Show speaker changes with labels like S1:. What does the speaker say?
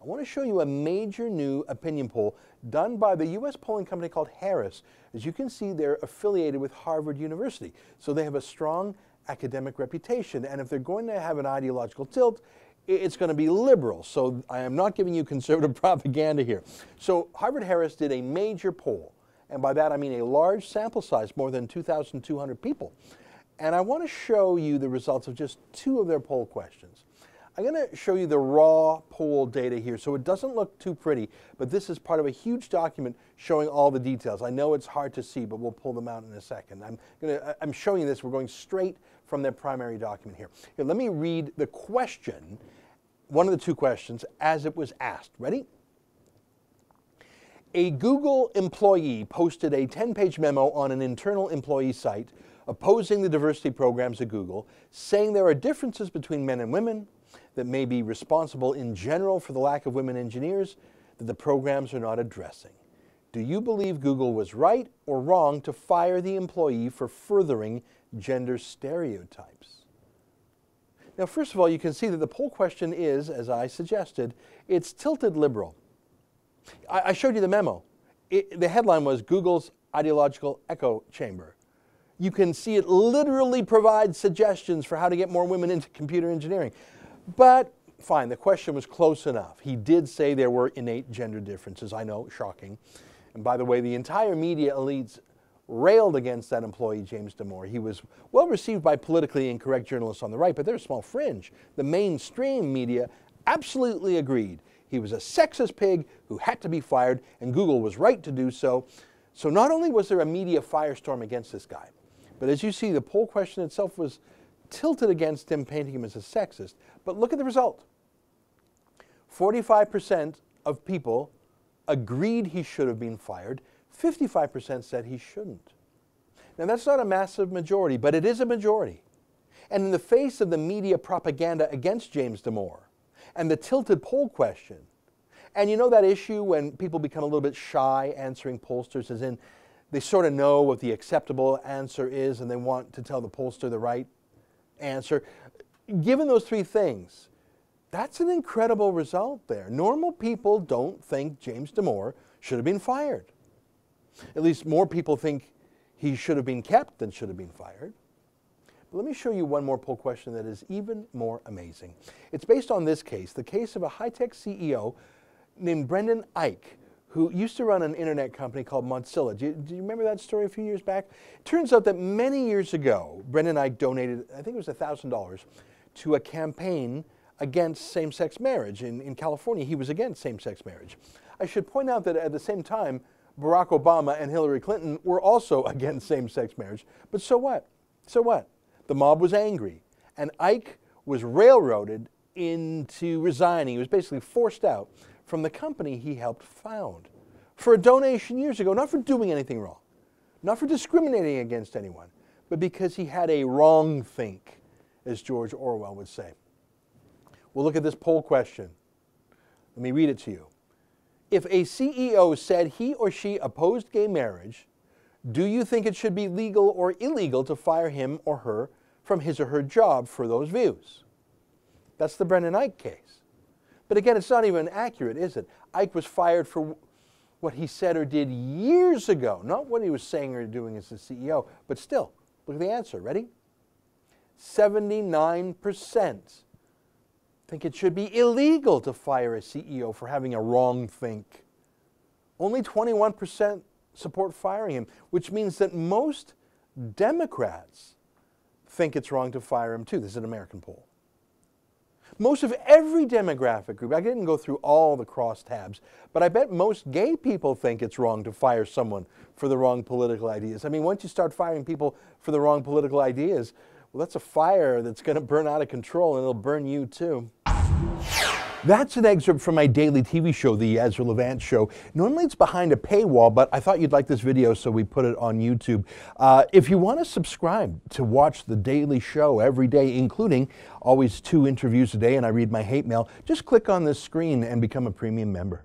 S1: I want to show you a major new opinion poll done by the U.S. polling company called Harris. As you can see, they're affiliated with Harvard University, so they have a strong academic reputation. And if they're going to have an ideological tilt, it's going to be liberal. So I am not giving you conservative propaganda here. So Harvard Harris did a major poll, and by that I mean a large sample size, more than 2,200 people. And I want to show you the results of just two of their poll questions. I'm going to show you the raw poll data here, so it doesn't look too pretty, but this is part of a huge document showing all the details. I know it's hard to see, but we'll pull them out in a second. I'm showing you this. We're going straight from their primary document here. Here, let me read the question, one of the two questions, as it was asked. Ready? A Google employee posted a 10-page memo on an internal employee site opposing the diversity programs at Google, saying there are differences between men and women that may be responsible in general for the lack of women engineers that the programs are not addressing. Do you believe Google was right or wrong to fire the employee for furthering gender stereotypes? Now, first of all, you can see that the poll question is, as I suggested, it's tilted liberal. I showed you the memo. The headline was Google's ideological echo chamber. You can see it literally provides suggestions for how to get more women into computer engineering. But fine, the question was close enough. He did say there were innate gender differences. I know, shocking. And by the way, the entire media elites railed against that employee, James Damore. He was well received by politically incorrect journalists on the right, but they're a small fringe. The mainstream media absolutely agreed. He was a sexist pig who had to be fired, and Google was right to do so. So not only was there a media firestorm against this guy, but as you see, the poll question itself was tilted against him, painting him as a sexist. But look at the result. 45% of people agreed he should have been fired. 55% said he shouldn't. Now, that's not a massive majority, but it is a majority. And in the face of the media propaganda against James Damore and the tilted poll question, and you know that issue when people become a little bit shy answering pollsters, as in they sort of know what the acceptable answer is and they want to tell the pollster the right answer. Given those three things, that's an incredible result there. Normal people don't think James Damore should have been fired. At least more people think he should have been kept than should have been fired. But let me show you one more poll question that is even more amazing. It's based on this case, the case of a high-tech CEO named Brendan Eich, who used to run an internet company called Mozilla. Do you remember that story a few years back? It turns out that many years ago, Brendan Eich donated, I think it was $1,000, to a campaign against same-sex marriage. In California, he was against same-sex marriage. I should point out that at the same time, Barack Obama and Hillary Clinton were also against same-sex marriage. But so what? So what? The mob was angry, and Eich was railroaded into resigning. He was basically forced out from the company he helped found for a donation years ago, not for doing anything wrong, not for discriminating against anyone, but because he had a wrong think, as George Orwell would say. Well, look at this poll question. Let me read it to you. If a CEO said he or she opposed gay marriage, do you think it should be legal or illegal to fire him or her from his or her job for those views? That's the Brendan Eich case. But again, it's not even accurate, is it? Eich was fired for what he said or did years ago, not what he was saying or doing as the CEO, but still, look at the answer. Ready? 79% think it should be illegal to fire a CEO for having a wrong think. Only 21% support firing him, which means that most Democrats think it's wrong to fire him too. This is an American poll. Most of every demographic group, I didn't go through all the crosstabs, but I bet most gay people think it's wrong to fire someone for the wrong political ideas. I mean, once you start firing people for the wrong political ideas, well, that's a fire that's going to burn out of control, and it'll burn you too. That's an excerpt from my daily TV show, The Ezra Levant Show. Normally it's behind a paywall, but I thought you'd like this video, so we put it on YouTube. If you want to subscribe to watch the daily show every day, including always 2 interviews a day, and I read my hate mail, just click on this screen and become a premium member.